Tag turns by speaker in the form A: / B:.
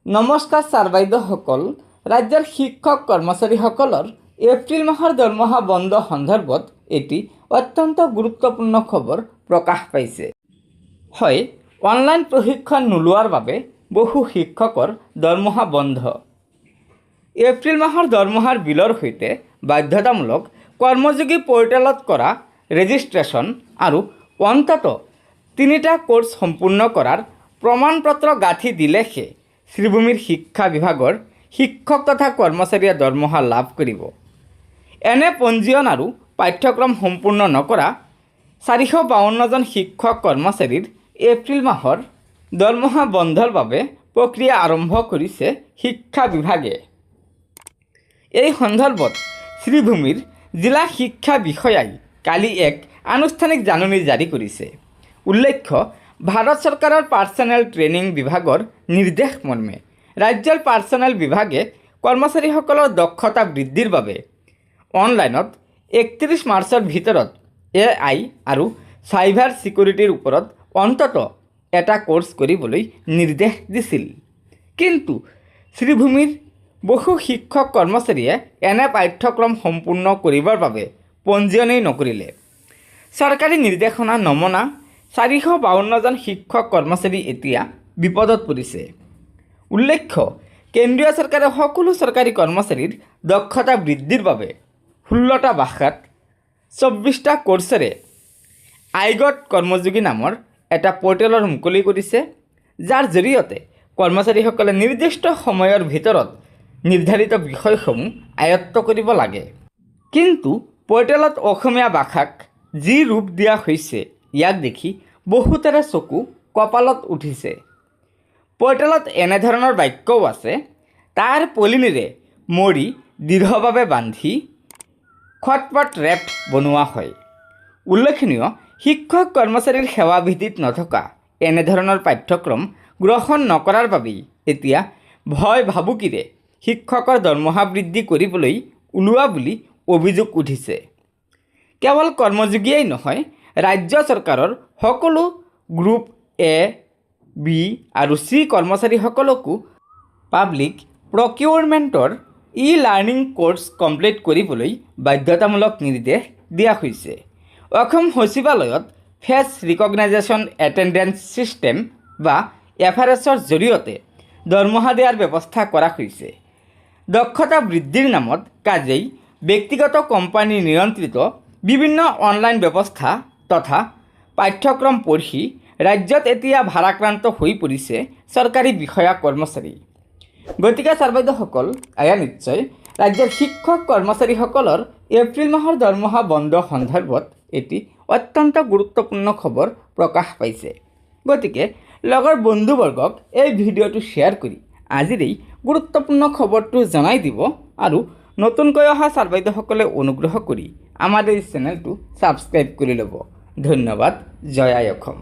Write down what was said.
A: নমস্কাৰ ছাৰ বাইদেউসকল। ৰাজ্যৰ শিক্ষক কৰ্মচাৰীসকলৰ এপ্ৰিল মাহৰ দৰমহা বন্ধ সন্দৰ্ভত এটি অত্যন্ত গুৰুত্বপূৰ্ণ খবৰ প্ৰকাশ পাইছে। হয়, অনলাইন প্ৰশিক্ষণ নোলোৱাৰ বাবে বহু শিক্ষকৰ দৰমহা বন্ধ। এপ্ৰিল মাহৰ দৰমহাৰ বিলৰ সৈতে বাধ্যতামূলক কৰ্মযোগী পৰ্টেলত কৰা ৰেজিষ্ট্ৰেশ্যন আৰু অন্ততঃ 3টা কোৰ্চ সম্পূৰ্ণ কৰাৰ প্ৰমাণপত্ৰ গাঁঠি দিলেহে শ্ৰীভূমিৰ শিক্ষা বিভাগৰ শিক্ষক তথা কৰ্মচাৰীয়ে দৰমহা লাভ কৰিব। এনে পঞ্জীয়ন আৰু পাঠ্যক্ৰম সম্পূৰ্ণ নকৰা 452জন শিক্ষক কৰ্মচাৰীৰ এপ্ৰিল মাহৰ দৰমহা বন্ধৰ বাবে প্ৰক্ৰিয়া আৰম্ভ কৰিছে শিক্ষা বিভাগে। এই সন্দৰ্ভত শ্ৰীভূমিৰ জিলা শিক্ষা বিষয়াই কালি এক আনুষ্ঠানিক জাননী জাৰি কৰিছে। উল্লেখ্য, ভাৰত চৰকাৰৰ পাৰ্চনেল ট্ৰেইনিং বিভাগৰ নিৰ্দেশ মৰ্মে ৰাজ্যৰ পাৰ্চনেল বিভাগে কৰ্মচাৰীসকলৰ দক্ষতা বৃদ্ধিৰ বাবে অনলাইনত 31 মাৰ্চৰ ভিতৰত AI আৰু চাইবাৰ ছিকিউৰিটিৰ ওপৰত অন্ততঃ এটা কোৰ্চ কৰিবলৈ নিৰ্দেশ দিছিল। কিন্তু শ্ৰীভূমিৰ বহু শিক্ষক কৰ্মচাৰীয়ে এনে পাঠ্যক্ৰম সম্পূৰ্ণ কৰিবৰ বাবে পঞ্জীয়নেই নকৰিলে। চৰকাৰী নিৰ্দেশনা নমনা 452জন শিক্ষক কৰ্মচাৰী এতিয়া বিপদত পৰিছে। উল্লেখ্য, কেন্দ্ৰীয় চৰকাৰে সকলো চৰকাৰী কৰ্মচাৰীৰ দক্ষতা বৃদ্ধিৰ বাবে 16টা ভাষাত 24টা কোৰ্চেৰে আইগট কৰ্মযোগী নামৰ এটা পৰ্টেলৰ মুকলি কৰিছে, যাৰ জৰিয়তে কৰ্মচাৰীসকলে নিৰ্দিষ্ট সময়ৰ ভিতৰত নিৰ্ধাৰিত বিষয়সমূহ আয়ত্ত কৰিব লাগে। কিন্তু পৰ্টেলত অসমীয়া ভাষাক যি ৰূপ দিয়া হৈছে, ইয়াক দেখি বহুতৰে চকু কপালত উঠিছে। পৰ্টেলত এনেধৰণৰ বাক্যও আছে, তাৰ পলিনীৰে মৰি দৃঢ়ভাৱে বান্ধি খটপট ৰেপ বনোৱা হয়। উল্লেখনীয়, শিক্ষক কৰ্মচাৰীৰ সেৱা ভিত্তিত নথকা এনেধৰণৰ পাঠ্যক্ৰম গ্ৰহণ নকৰাৰ বাবেই এতিয়া ভয় ভাবুকিৰে শিক্ষকৰ দৰমহা বৃদ্ধি কৰিবলৈ ওলোৱা বুলি অভিযোগ উঠিছে। কেৱল কৰ্মযোগীয়েই নহয়, ৰাজ্য চৰকাৰৰ সকলো গ্ৰুপ A, B আৰু C কৰ্মচাৰীসকলকো পাব্লিক প্ৰকিউৰমেণ্টৰ ই-লাৰ্ণিং কোৰ্চ কমপ্লিট কৰিবলৈ বাধ্যতামূলক নিৰ্দেশ দিয়া হৈছে। অসম সচিবালয়ত ফেচ ৰিকগনাইজেশ্যন এটেণ্ডেন্স ছিষ্টেম বা FRS-ৰ জৰিয়তে দৰমহা দিয়াৰ ব্যৱস্থা কৰা হৈছে। দক্ষতা বৃদ্ধিৰ নামত কাজেই ব্যক্তিগত কোম্পানী নিয়ন্ত্ৰিত বিভিন্ন অনলাইন ব্যৱস্থা তথা পাঠ্যক্ৰম পঢ়ি ৰাজ্যত এতিয়া ভাৰাক্ৰান্ত হৈ পৰিছে চৰকাৰী বিষয়া কৰ্মচাৰী। গতিকে ছাৰ বাইদেউসকল, এয়া নিশ্চয় ৰাজ্যৰ শিক্ষক কৰ্মচাৰীসকলৰ এপ্ৰিল মাহৰ দৰমহা বন্ধ সন্দৰ্ভত এটি অত্যন্ত গুৰুত্বপূৰ্ণ খবৰ প্ৰকাশ পাইছে। গতিকে লগৰ বন্ধুবৰ্গক এই ভিডিঅ'টো শ্বেয়াৰ কৰি আজিৰ এই গুৰুত্বপূৰ্ণ খবৰটো জনাই দিব আৰু নতুনকৈ অহা ছাৰ বাইদেউসকলে অনুগ্ৰহ কৰি আমাৰ এই চেনেলটো ছাবস্ক্ৰাইব কৰি ল'ব। ধন্যবাদ। জয় আই অসম।